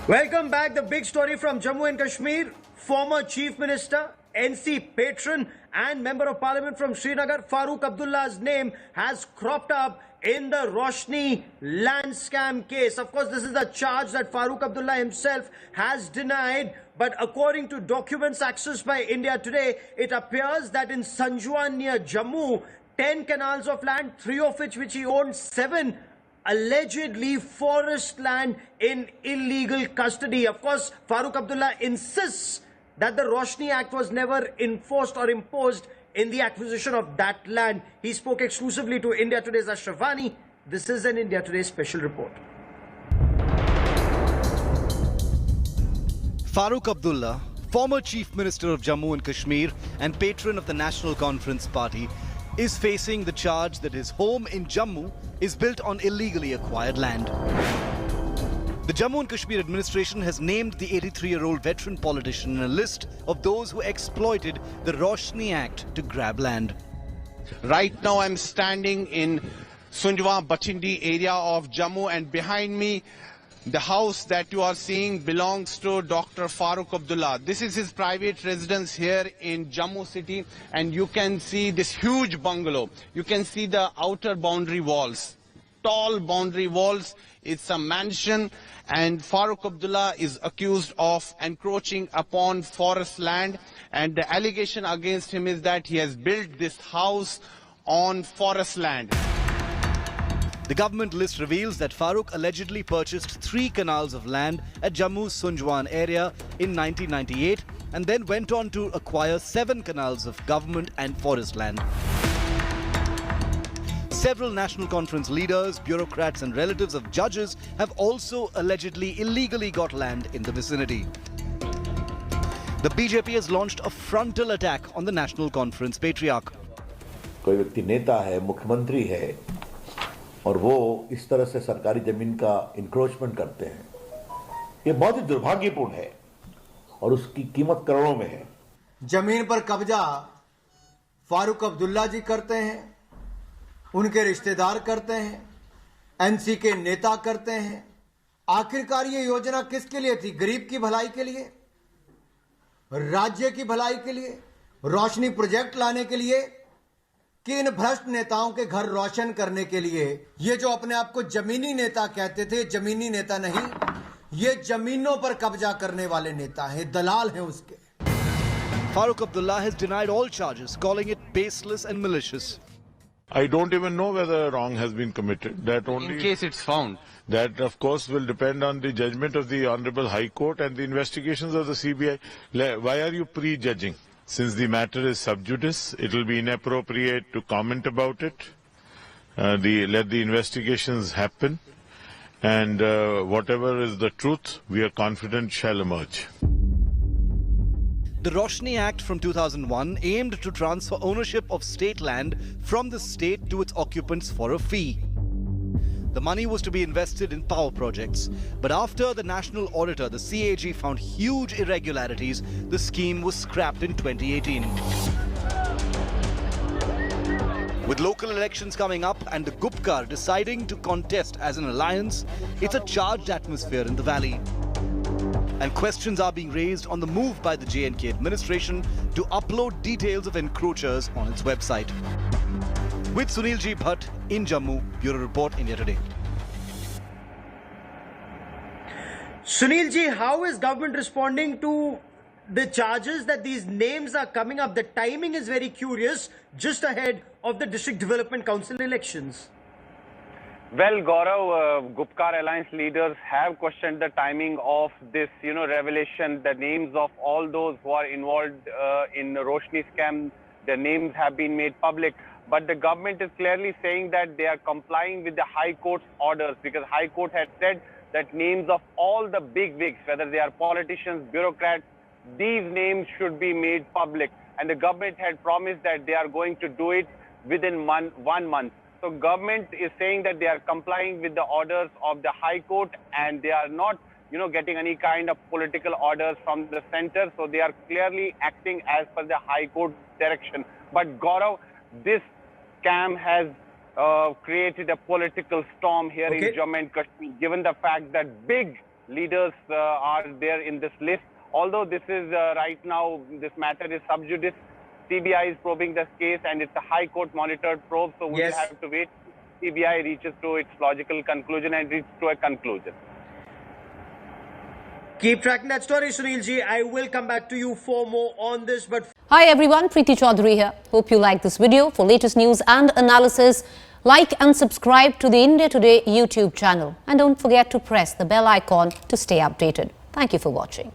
Welcome back. The big story from Jammu and Kashmir. Former Chief Minister, NC patron and Member of Parliament from Srinagar, Farooq Abdullah's name has cropped up in the Roshni land scam case. Of course, this is a charge that Farooq Abdullah himself has denied. But according to documents accessed by India Today, it appears that in Sanjuan near Jammu, 10 canals of land, 3 of which he owned, 7 allegedly forest land in illegal custody. Of course, Farooq Abdullah insists that the Roshni Act was never enforced or imposed in the acquisition of that land. He spoke exclusively to India Today's Ashraf Wani. This is an India Today special report. Farooq Abdullah, former Chief Minister of Jammu and Kashmir and patron of the National Conference Party, is facing the charge that his home in Jammu is built on illegally acquired land. The Jammu and Kashmir administration has named the 83-year-old veteran politician in a list of those who exploited the Roshni Act to grab land. Right now I'm standing in Sunjwa Bachindi area of Jammu, and behind me the house that you are seeing belongs to Dr. Farooq Abdullah. This is his private residence here in Jammu city, and you can see this huge bungalow. You can see the outer boundary walls, tall boundary walls. It's a mansion, and Farooq Abdullah is accused of encroaching upon forest land, and the allegation against him is that he has built this house on forest land. The government list reveals that Farooq allegedly purchased 3 canals of land at Jammu's Sunjwan area in 1998 and then went on to acquire 7 canals of government and forest land. Several National Conference leaders, bureaucrats and relatives of judges have also allegedly illegally got land in the vicinity. The BJP has launched a frontal attack on the National Conference patriarch. कोई व्यक्ति नेता है, मुख्यमंत्री है, और वो इस तरह से सरकारी जमीन का इंक्रोचमेंट करते हैं, ये बहुत ही दुर्भाग्यपूर्ण है और उसकी कीमत करोड़ों में है। जमीन पर कब्जा फारूक अब्दुल्ला जी करते हैं, उनके रिश्तेदार करते हैं, एनसी के नेता करते हैं। आखिरकार ये योजना किसके लिए थी? गरीब की भलाई के लिए, राज्य की भलाई के लिए, रोशनी प्रोजेक्ट लाने के लिए, कि इन भ्रष्ट नेताओं के घर रोशन करने के लिए? ये जो अपने आप को जमीनी नेता कहते थे, जमीनी नेता नहीं, ये जमीनों पर कब्जा करने वाले नेता हैं, दलाल हैं उसके। Farooq Abdullah has denied all charges, calling it baseless and malicious. I don't even know whether wrong has been committed. That only In case it's found. That of course will depend on the judgment of the Honorable High Court and the investigations of the CBI. Why are you prejudging? Since the matter is sub judice, it will be inappropriate to comment about it. Let the investigations happen, and whatever is the truth, we are confident shall emerge. The Roshni Act from 2001 aimed to transfer ownership of state land from the state to its occupants for a fee. The money was to be invested in power projects, but after the National Auditor, the CAG, found huge irregularities, the scheme was scrapped in 2018. With local elections coming up and the Gupkar deciding to contest as an alliance, it's a charged atmosphere in the valley. And questions are being raised on the move by the J&K administration to upload details of encroachers on its website. With Sunil G. Bhatt in Jammu, Bureau Report, India Today. Sunil ji, how is government responding to the charges that these names are coming up? The timing is very curious, just ahead of the District Development Council elections. Well, Gaurav, Gupkar Alliance leaders have questioned the timing of this, revelation. The names of all those who are involved in the Roshni scam, their names have been made public. But the government is clearly saying that they are complying with the High Court's orders, because High Court had said that names of all the big wigs, whether they are politicians, bureaucrats, these names should be made public. And the government had promised that they are going to do it within 1 month. So government is saying that they are complying with the orders of the High Court, and they are not, getting any kind of political orders from the center. So they are clearly acting as per the High Court direction. But Gaurav, this scam has created a political storm here in Jammu and Kashmir, given the fact that big leaders are there in this list. Although this is right now, this matter is sub judice. CBI is probing this case and it's a High Court monitored probe, so we Yes. will have to wait. CBI reaches to its logical conclusion and reaches to a conclusion. Keep tracking that story, Sunil ji. I will come back to you for more on this, but Hi everyone, Preeti Chaudhary here. Hope you like this video. For latest news and analysis, like and subscribe to the India Today YouTube channel. And don't forget to press the bell icon to stay updated. Thank you for watching.